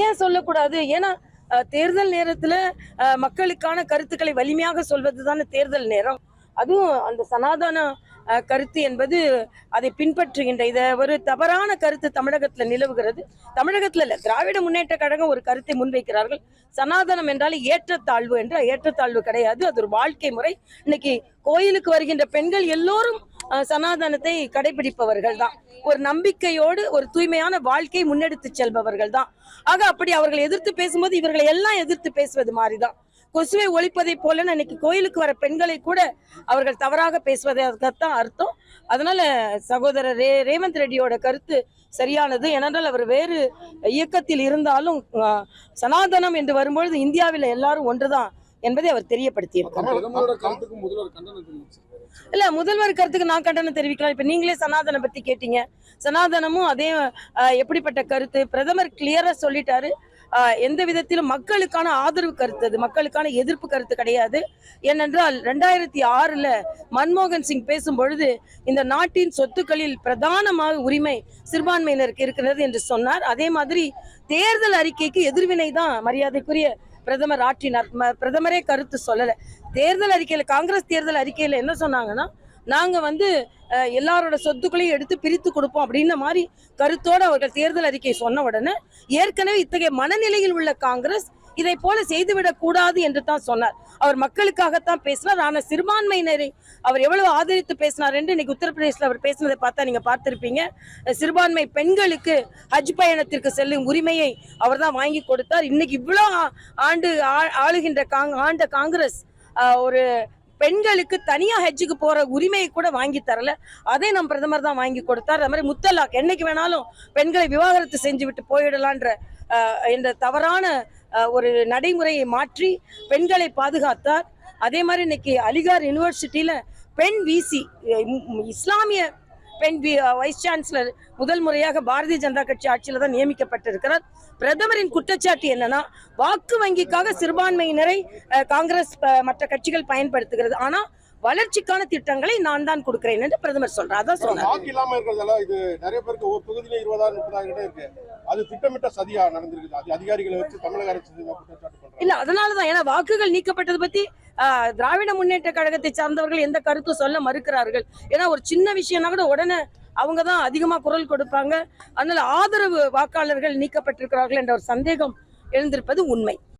ஏன் சொல்லக்கூடாது? ஏன்னா தேர்தல் நேரத்துல மக்களுக்கான கருத்துக்களை வலிமையாக சொல்வதுதானே தேர்தல் நேரம். அதுவும் அந்த சனாதன கருத்து என்பது அதை பின்பற்றுகின்ற இத ஒரு தவறான கருத்து தமிழகத்துல நிலவுகிறது. தமிழகத்துல இல்ல, திராவிட முன்னேற்ற கழகம் ஒரு கருத்தை முன்வைக்கிறார்கள். சனாதனம் என்றால் ஏற்றத்தாழ்வு என்ற ஏற்றத்தாழ்வு கிடையாது, அது ஒரு வாழ்க்கை முறை. இன்னைக்கு கோயிலுக்கு வருகின்ற பெண்கள் எல்லோரும் சனாதனத்தை கடைபிடிப்பவர்கள் தான். ஒரு நம்பிக்கையோடு ஒரு தூய்மையான வாழ்க்கை முன்னெடுத்து செல்பவர்கள் தான். ஆக அப்படி அவர்கள் எதிர்த்து பேசும்போது இவர்களை எல்லாம் எதிர்த்து பேசுவது மாதிரிதான். கொசுவை ஒழிப்பதை போல இன்னைக்கு கோயிலுக்கு வர பெண்களை கூட அவர்கள் தவறாக பேசுவதற்குத்தான் அர்த்தம். அதனால சகோதரர் ரேவந்த் ரெட்டியோட கருத்து சரியானது. ஏனென்றால் அவர் வேறு இயக்கத்தில் இருந்தாலும் சனாதனம் என்று வரும்பொழுது இந்தியாவில் எல்லாரும் ஒன்றுதான் என்பதை அவர் தெரியப்படுத்தியிருக்கார். இல்ல, முதல்வர் கருத்துக்கு நான் கண்டனம் தெரிவிக்கலாம். இப்ப நீங்களே சனாதனம் பத்தி கேட்டீங்க. சனாதனமும் அதே எப்படிப்பட்ட கருத்து? பிரதமர் கிளியரா சொல்லிட்டாரு, எந்த விதத்திலும் மக்களுக்கான ஆதரவு கருத்து, அது மக்களுக்கான எதிர்ப்பு கருத்து கிடையாது. ஏனென்றால் 2006 மன்மோகன் சிங் பேசும் பொழுது இந்த நாட்டின் சொத்துக்களில் பிரதானமாக உரிமை சிறுபான்மையினருக்கு இருக்கிறது என்று சொன்னார். அதே மாதிரி தேர்தல் அறிக்கைக்கு எதிர்வினை தான் மரியாதைக்குரிய பிரதமர் ஆற்றினார். பிரதமரே கருத்து சொல்லல. தேர்தல் அறிக்கையில, காங்கிரஸ் தேர்தல் அறிக்கையில என்ன சொன்னாங்கன்னா, நாங்க எல்லாரோட சொத்துக்களையும் எடுத்து பிரித்து கொடுப்போம் அப்படின்ன மாதிரி கருத்தோடு அவர்கள் தேர்தல் அறிக்கை சொன்ன உடனே ஏற்கனவே இத்தகைய மனநிலையில் உள்ள காங்கிரஸ் இதை போல செய்துவிடக் கூடாது என்று தான் சொன்னார். அவர் மக்களுக்காகத்தான் பேசினார். ஆனா சிறுபான்மையினரை அவர் எவ்வளவு ஆதரித்து பேசினார் என்று இன்னைக்கு உத்தரப்பிரதேசல அவர் பேசினதை பார்த்தா நீங்க பார்த்திருப்பீங்க. சிறுபான்மை பெண்களுக்கு ஹஜ் பயணத்திற்கு செல்லும் உரிமையை அவர் தான் வாங்கி கொடுத்தார். இன்னைக்கு இவ்வளவு ஆண்டு ஆளுகின்ற காங்கிரஸ் ஒரு பெண்களுக்கு தனியா ஹஜ்ஜுக்கு போற உரிமையை கூட வாங்கி தரல. அதை நம் பிரதமர் தான் வாங்கி கொடுத்தார். அது மாதிரி முத்தலாக், என்னைக்கு வேணாலும் பெண்களை விவாகரத்து செஞ்சு விட்டு போயிடலான்ற என்ற தவறான ஒரு நடைமுறையை மாற்றி பெண்களை பாதுகாத்தார். அதே மாதிரி இன்னைக்கு அலிகார் யூனிவர்சிட்டியில பெண் விசி, இஸ்லாமிய பெண் வைஸ் சான்சலர் முதல் முறையாக பாரதிய ஜனதா கட்சி ஆட்சியில தான் நியமிக்கப்பட்டிருக்கிறார். பிரதமரின் குற்றச்சாட்டு என்னன்னா, வாக்கு வங்கிக்காக சிறுபான்மையினரை காங்கிரஸ் மற்ற கட்சிகள் பயன்படுத்துகிறது, ஆனா வளர்ச்சிக்கான திட்டங்களை நான் தான் கொடுக்கிறேன் என்று பிரதமர் சொல்றார். அதான் சொன்னார். இது நிறைய பேருக்கு ஒரு தொகுதியில 20,000 30,000 இருக்கு. அது திட்டமிட்ட சதியா நடந்திருக்கு. அது அதிகாரிகளை வச்சு தமிழக அரசு குற்றச்சாட்டு பண்றாங்க. இல்ல, அதனாலதான், ஏன்னா வாக்குகள் நீக்கப்பட்டது பத்தி திராவிட முன்னேற்ற கழகத்தை சார்ந்தவர்கள் எந்த கருத்தும் சொல்ல மறுக்கிறார்கள். ஏன்னா ஒரு சின்ன விஷயம்னா கூட உடனே அவங்க தான் அதிகமா குரல் கொடுப்பாங்க. அதனால ஆதரவு வாக்காளர்கள் நீக்கப்பட்டிருக்கிறார்கள் என்ற ஒரு சந்தேகம் எழுந்திருப்பது உண்மை.